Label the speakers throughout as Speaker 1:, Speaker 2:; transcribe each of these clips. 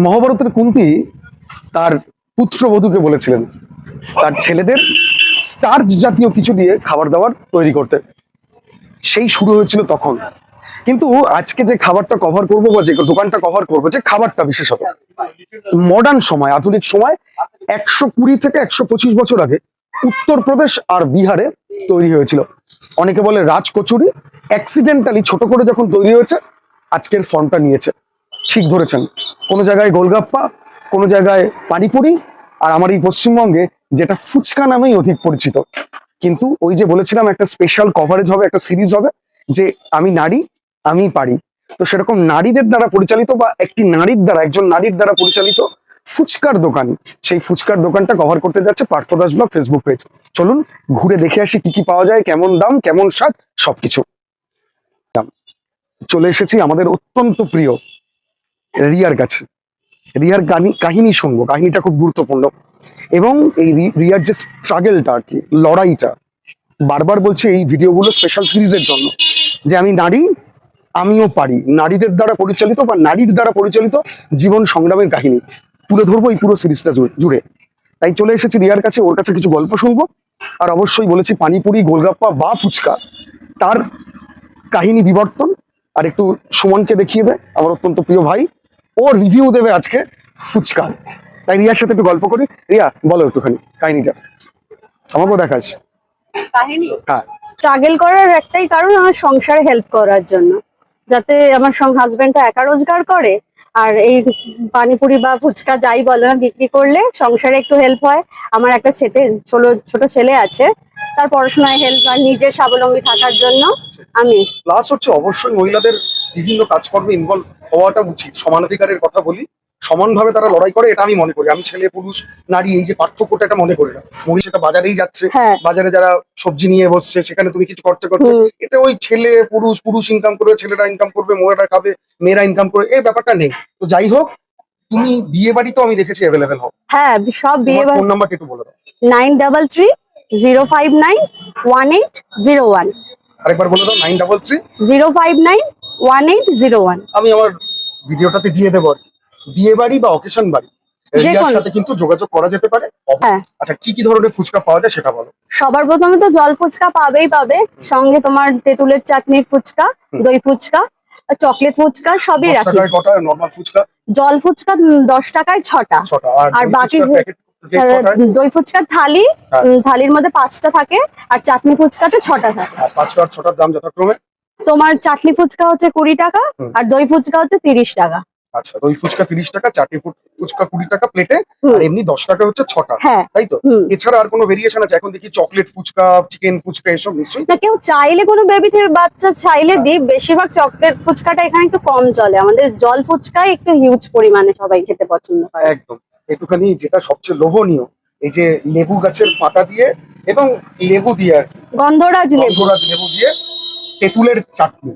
Speaker 1: মহাভারতের কুন্তী তার পুত্রবধূকে বলেছিলেন তার ছেলেদের স্টার্চ জাতীয় কিছু দিয়ে খাবার দাবার তৈরি করতে। সেই শুরু হয়েছিল তখন। কিন্তু আজকে যে খাবারটা কভার করবো বা যে দোকানটা কভার করবো, যে খাবারটা বিশেষত মডার্ন সময়, আধুনিক সময় 120 থেকে 125 বছর আগে উত্তরপ্রদেশ আর বিহারে তৈরি হয়েছিল। অনেকে বলে রাজ কচুরি। অ্যাক্সিডেন্টালি ছোট করে যখন তৈরি হয়েছে আজকের ফর্মটা নিয়েছে। ঠিক ধরেছেন, কোনো জায়গায় গোলগাপ্পা, কোনো জায়গায় পানিপুরি, আর আমার এই পশ্চিমবঙ্গে যেটা ফুচকা নামেই অধিক পরিচিত। কিন্তু ওই যে বলেছিলাম একটা স্পেশাল কভারেজ হবে, একটা সিরিজ হবে যে আমি নারী আমি পারি। তো সেরকম নারীদের দ্বারা পরিচালিত বা একটি নারীর দ্বারা, একজন নারীর দ্বারা পরিচালিত ফুচকার দোকান, সেই ফুচকার দোকানটা কভার করতে যাচ্ছে Partha Das blog Facebook page. চলুন ঘুরে দেখে আসি কি কি পাওয়া যায়, কেমন দাম, কেমন স্বাদ, সবকিছু। চলে এসেছি আমাদের অত্যন্ত প্রিয় রিয়ার কাছে। রিয়ার কাহিনী শুনবো, কাহিনীটা খুব গুরুত্বপূর্ণ। এবং এই রিয়ার যে স্ট্রাগলটা আর কি, লড়াইটা, বারবার বলছি এই ভিডিওগুলো স্পেশাল সিরিজের জন্য যে আমি নারী আমিও পারি। নারীদের দ্বারা পরিচালিত বা নারীর দ্বারা পরিচালিত জীবন সংগ্রামের কাহিনী তুলে ধরবো এই পুরো সিরিজটা জুড়ে। তাই চলে এসেছি রিয়ার কাছে, ওর কাছে কিছু গল্প শুনবো। আর অবশ্যই বলেছি পানিপুরি, গোলগাপ্পা বা ফুচকা তার কাহিনী বিবর্তন আর একটু সুমনকে দেখিয়ে দেয়, আমার অত্যন্ত প্রিয় ভাই। ও রিভিউ দেবে আজকে ফুচকা। তাই রিয়ার সাথে একটু গল্প করি। রিয়া বলো একটুখানি কাহিনীটা, আমাকেও দেখাস।
Speaker 2: কাহিনী
Speaker 1: হ্যাঁ,
Speaker 2: স্ট্রাগল করার একটাই কারণ আমার সংসারে হেল্প করার জন্য, যাতে আমার হাজবেন্ডটা একা রোজগার করে আর এই পানিপুরি বা ফুচকা যাই বলো না বিক্রি করলে সংসারে একটু হেল্প হয়। আমার একটা ছোট ছেলে আছে, তার পড়াশোনায় হেল্প আর নিজের স্বাবলম্বী থাকার জন্য আমি
Speaker 1: প্লাস হচ্ছে অবশ্যই মহিলাদের বিভিন্ন কাজকর্মে ইনভলভ হওয়াটা উচিত। সমানাধিকারের কথা বলি, সমানভাবে তারা লড়াই করে, এটা আমি মনে করি। আমি ছেলে পুরুষ নারী এই যে পার্থক্যটা, এটা মনে করি না। মহিলা সেটা বাজারেই যাচ্ছে,
Speaker 2: হ্যাঁ
Speaker 1: বাজারে যারা সবজি নিয়ে বসছে সেখানে তুমি কিছু খরচা করছো, এতে ওই ছেলে পুরুষ ইনকাম করবে, ছেলেরা ইনকাম করবে, মেয়েরা খাবে, মেয়েরা ইনকাম করবে, এই ব্যাপারটা নেই। তো যাই হোক, তুমি বিয়ে বাড়ি তো আমি দেখেছি অ্যাভেলেবেল হও।
Speaker 2: হ্যাঁ সব বিয়ে
Speaker 1: ফোন নাম্বারটা একটু বলে দাও।
Speaker 2: 9330591801।
Speaker 1: আরেকবার বলে দাও। 933
Speaker 2: 0591801।
Speaker 1: আমি আমার ভিডিওটাতে দিয়ে দেবো। বিয়ে বাড়ি বা অকেশন বাড়ি রিয়ার সাথে কিন্তু যোগাযোগ করা যেতে পারে।
Speaker 2: হ্যাঁ,
Speaker 1: আচ্ছা, কি কি ধরনের ফুচকা পাওয়া যায় সেটা বলো।
Speaker 2: সবার প্রথমে তো জল ফুচকা পাবে, সঙ্গে তোমার তেঁতুলের চাটনির ফুচকা, দই ফুচকা, চকলেট ফুচকা সবই
Speaker 1: 10
Speaker 2: রাখি।
Speaker 1: টাকায় কটা নরমাল ফুচকা?
Speaker 2: জল ফুচকা 10 টাকায় 6টা। আর
Speaker 1: দই
Speaker 2: বাকি
Speaker 1: ফুচকার প্যাকেট কটায়?
Speaker 2: দই ফুচকার থালি,
Speaker 1: হ্যাঁ।
Speaker 2: থালির মধ্যে 5টা থাকে, আর চাটনি ফুচকাতে 6টা থাকে।
Speaker 1: আর 5টা আর 6টার দাম যথাক্রমে?
Speaker 2: তোমার চাটনি ফুচকা হচ্ছে 20 টাকা, আর দই ফুচকা হচ্ছে 30 টাকা।
Speaker 1: আচ্ছা, দই ফুচকা 30 টাকা, চাটনি ফুচকা 20 টাকা প্লেটে, আর এমনি 10 টাকা হচ্ছে 6টা।
Speaker 2: হ্যাঁ,
Speaker 1: তাই তো? এছাড়া আর কোনো ভেরিয়েশন আছে? এখন দেখি চকলেট ফুচকা, চিকেন ফুচকা, এসব নিশ্চয়ই।
Speaker 2: না, কেউ চাইলে কোনো বাচ্চা চাইলে দিই। বেশিরভাগ চকলেট ফুচকাটা এখানে একটু কম চলে, আমাদের জল ফুচকাই একটু হিউজ পরিমাণে সবাই খেতে পছন্দ করে।
Speaker 1: একদম। একটুখানি যেটা সবচেয়ে লোভনীয়, এই যে লেবু গাছের পাতা দিয়ে এবং লেবু দিয়ে আর কি,
Speaker 2: গন্ধরাজ
Speaker 1: লেবু দিয়ে তেঁতুলের চাটনি।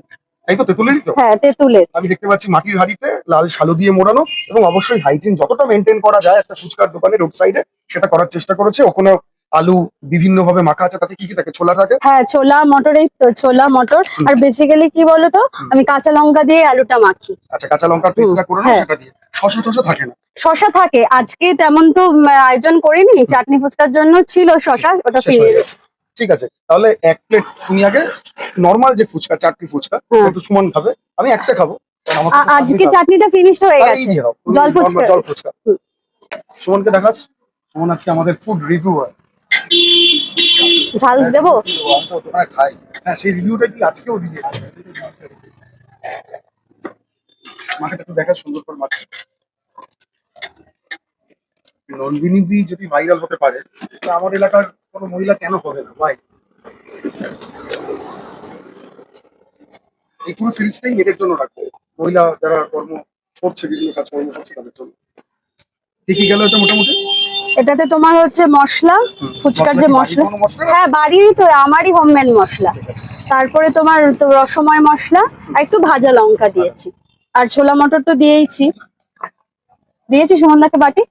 Speaker 1: তাই তো? তেঁতুলেরই তো?
Speaker 2: হ্যাঁ, তেঁতুলের।
Speaker 1: আমি দেখতে পাচ্ছি মাটির হাঁড়িতে লাল শালু দিয়ে মোড়ানো, এবং অবশ্যই হাইজিন যতটা মেনটেন করা যায় একটা ফুচকার দোকানে রোড সাইডে সেটা করার চেষ্টা করেছে। ওখানে আলু বিভিন্ন ভাবে মাখা আছে, তাতে কি কি থাকে? ছোলা থাকে?
Speaker 2: হ্যাঁ, ছোলা মটর, এই তো ছোলা মটর। আর বেসিক্যালি কি বলতো, আমি কাঁচা লঙ্কা দিয়ে আলুটা মাখি।
Speaker 1: আচ্ছা, কাঁচা লঙ্কার পেস্টটা করে নাও, সেটা দিয়ে। শসা থাকে না?
Speaker 2: শসা থাকে, আজকে তেমন তো আয়োজন করিনি, চাটনি ফুচকার জন্য ছিল শসা, ওটা ফিরিয়ে গেছে।
Speaker 1: ঠিক আছে, তাহলে 1 প্লেট তুমি আগে নরমাল যে ফুচকা, চাটনি ফুচকা, একটু সুমন খাবে, আমি একটা খাবো।
Speaker 2: আজকে চাটনিটা ফিনিশড হয়ে গেছে। জল ফুচকা
Speaker 1: সুমনকে দেখাস। সুমন আজকে আমাদের ফুড রিভিউয়ার।
Speaker 2: ঝাল দেবো?
Speaker 1: খাই। হ্যাঁ, সেই রিভিউটা কি আজকেও দিয়ে মাকে একটু দেখা, সুন্দর করে মাকে। নন্দিনী দি যদি ভাইরাল হতে পারে, তাহলে আমার এলাকার কোনো মহিলা কেন হবে না ভাই? এই পুরো সিরিজটাই এদের জন্য রাখবো, মহিলা যারা কর্ম করছে, বিভিন্ন কাজকর্ম করছে তাদের জন্য। কি গেল এটা মোটামুটি?
Speaker 2: এটাতে তোমার হচ্ছে মশলা, ফুচকার যে মশলা, হ্যাঁ বাড়ির তো, আমারই হোমমেড মশলা। তারপরে তোমার তো রসময় মশলা, আর একটু ভাজা লঙ্কা দিয়েছি, আর ছোলা মটর তো দিয়েছি সুমনদাকে বাটি।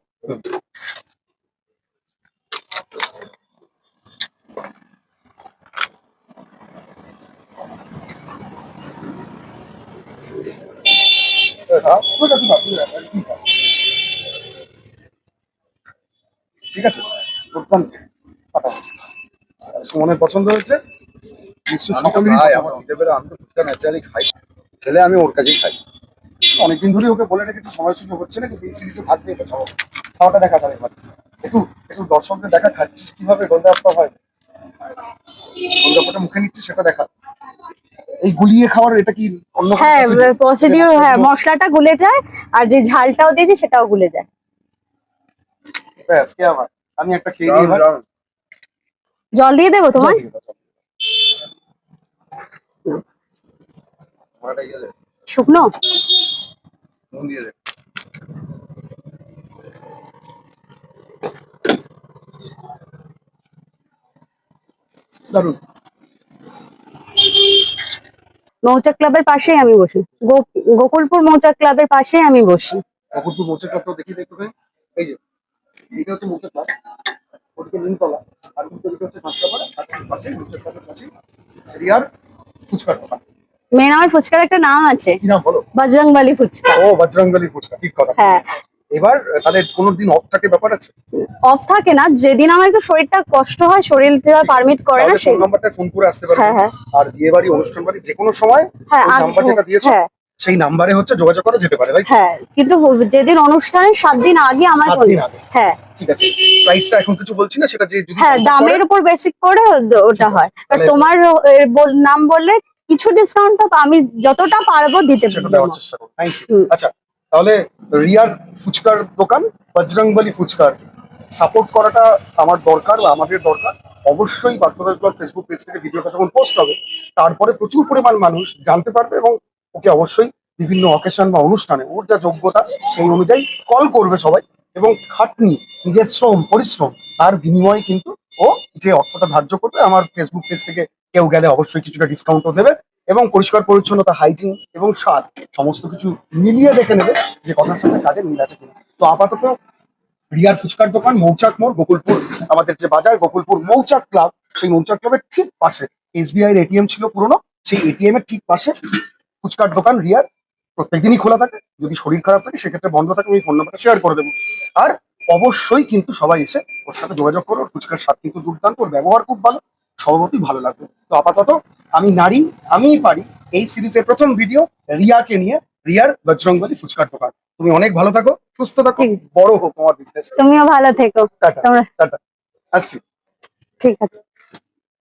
Speaker 1: ঠিক আছে, দুর্দান্ত। ফাটাফাটি। সুমনের পছন্দ হয়েছে, নিশ্চয়ই সকলেরই
Speaker 3: খাই,
Speaker 1: পছন্দ
Speaker 3: আমার
Speaker 1: হবে।
Speaker 3: খিদে পেলে আমি তো ফুচকা ন্যাচারালি খাই, খেলে আমি ওর কাছেই খাই।
Speaker 1: অনেকদিন ধরেই ওকে বলে রেখেছি, সময় সুযোগ হচ্ছে না, কিন্তু এই সিরিজে থাকবে, এটা ছাড়ো। খাওয়াটা দেখা যাবে এবার। একটু একটু দর্শকদের দেখা, খাচ্ছিস কিভাবে, গন্ধটা হয়, গন্ধটা মুখে নিচ্ছিস সেটা দেখা। এই গুলিয়ে খাওয়ার এটা কি অন্য কোনো
Speaker 2: হ্যাঁ
Speaker 1: procedure?
Speaker 2: প্রসিডিউর, হ্যাঁ মশলাটা গুলে যায় আর যে ঝালটাও দিয়েছি সেটাও গুলে যায়।
Speaker 1: ব্যাস, কে আবার, আমি একটা খেয়ে নিই এবার।
Speaker 2: জল দিয়ে দেবো তোমার?
Speaker 1: জল দিয়ে দাও, জল দিয়ে দাও।
Speaker 3: ওটা ইয়ে দে,
Speaker 2: শুকনো?
Speaker 3: নুন দিয়ে দে।
Speaker 1: দারুণ।
Speaker 2: মৌচাক ক্লাবের পাশেই আমি বসি, গোকুলপুর মৌচাক ক্লাবের পাশেই আমি বসি।
Speaker 1: অপূর্ব মোচা ক্লাবটা দেখি তো একটুখানি। এই যে এটা হচ্ছে মোচা ক্লাব, ওদিকে নিমতলা, আর উল্টো হচ্ছে হাসপাতাল, আর তার পাশে মোচা ক্লাবের পাশে রিয়ার ফুচকার দোকান।
Speaker 2: মেন আমার ফুচকার একটা নাম আছে,
Speaker 1: কি নাম বলো?
Speaker 2: বজরংবলী ফুচকা।
Speaker 1: ও, বজরংবলী ফুচকা, ঠিক কথা।
Speaker 2: হ্যাঁ।
Speaker 1: এবার তাহলে কোনো দিন অফ থাকে ব্যাপার আছে?
Speaker 2: অফ থাকে না, যেদিন আমার একটু শরীরটা কষ্ট হয়, শরীরটা পারমিট করে না
Speaker 1: তাহলে
Speaker 2: সেই।
Speaker 1: ফোন নাম্বারটা ফোন করে আসতে পারবে।
Speaker 2: হ্যাঁ, হ্যাঁ।
Speaker 1: আর বিয়ে বাড়ি, অনুষ্ঠান বাড়ি, যে কোনো সময়
Speaker 2: হ্যাঁ
Speaker 1: ওই নাম্বার যেটা দিয়েছো
Speaker 2: হ্যাঁ
Speaker 1: সেই নাম্বারে হচ্ছে যোগাযোগ করা যেতে পারে, তাই তো?
Speaker 2: হ্যাঁ, কিন্তু যেদিন অনুষ্ঠানের 7 দিন আগে আমার
Speaker 1: 7
Speaker 2: ফোন।
Speaker 1: দিন আগে।
Speaker 2: হ্যাঁ
Speaker 1: ঠিক আছে, প্রাইসটা এখন কিছু বলছি না, সেটা যে যদি
Speaker 2: হ্যাঁ,
Speaker 1: contact
Speaker 2: দামের
Speaker 1: করে,
Speaker 2: উপর বেসিক করে ওটা
Speaker 1: ঠিক
Speaker 2: হয়।
Speaker 1: আছে।
Speaker 2: আর
Speaker 1: তাহলে
Speaker 2: তোমার নাম বললে কিছু ডিসকাউন্ট তো আমি যতটা পারবো দিতে
Speaker 1: সেটা
Speaker 2: পারবো।
Speaker 1: দেওয়ার চেষ্টা করবো। Thank you.
Speaker 2: হুম।
Speaker 1: আচ্ছা, তাহলে রিয়ার ফুচকার দোকান, বজরংবলী ফুচকার সাপোর্ট করাটা আমার দরকার বা আমাদের দরকার। অবশ্যই বার্তারাজ ব্লগ ফেসবুক পেজ থেকে ভিডিওটা যখন পোস্ট হবে, তারপরে প্রচুর পরিমাণ মানুষ জানতে পারবে এবং ওকে অবশ্যই বিভিন্ন অকেশন বা অনুষ্ঠানে ওর যা যোগ্যতা সেই অনুযায়ী কল করবে সবাই, এবং খাটনি, নিজের শ্রম পরিশ্রম, তার বিনিময়ে কিন্তু ও যে অর্থটা ধার্য করবে, আমার ফেসবুক পেজ থেকে কেউ গেলে অবশ্যই কিছুটা ডিসকাউন্টও দেবে, এবং পরিষ্কার পরিচ্ছন্নতা, হাইজিন এবং স্বাদ সমস্ত কিছু মিলিয়ে দেখে নেবে যে কথার সাথে কাজের মিল আছে কিনা। তো আপাতত রিয়ার ফুচকার দোকান, মৌচাক মোড়, গোকুলপুর, আমাদের যে বাজার গোকুলপুর মৌচাক ক্লাব, সেই মৌচাক ক্লাবের ঠিক পাশে এসবিআই এর এটিএম ছিল পুরনো, সেই এটিএম এর ঠিক পাশে ফুচকার দোকান রিয়ার। প্রত্যেকদিনই খোলা থাকে, যদি শরীর খারাপ থাকে সেক্ষেত্রে বন্ধ থাকে, আমি ফোন নাম্বারটা শেয়ার করে দেবো। আর অবশ্যই কিন্তু সবাই এসে ওর সাথে যোগাযোগ করো, ওর ফুচকার স্বাদ কিন্তু দুর্দান্ত, ওর ব্যবহার খুব ভালো, স্বভাবতই ভালো লাগবে। তো আপাতত আমি নারী, আমিই পারি, এই সিরিজের প্রথম ভিডিও রিয়াকে নিয়ে, রিয়ার বজরংবলী ফুচকার দোকান। তুমি অনেক ভালো থাকো, সুস্থ থাকো,
Speaker 2: ঠিক।
Speaker 1: বড় হোক তোমার বিজনেস।
Speaker 2: তুমিও ভালো থেকো।
Speaker 1: টাটা
Speaker 2: তোমরা
Speaker 1: টাটা, আসছি।
Speaker 2: ঠিক আছে।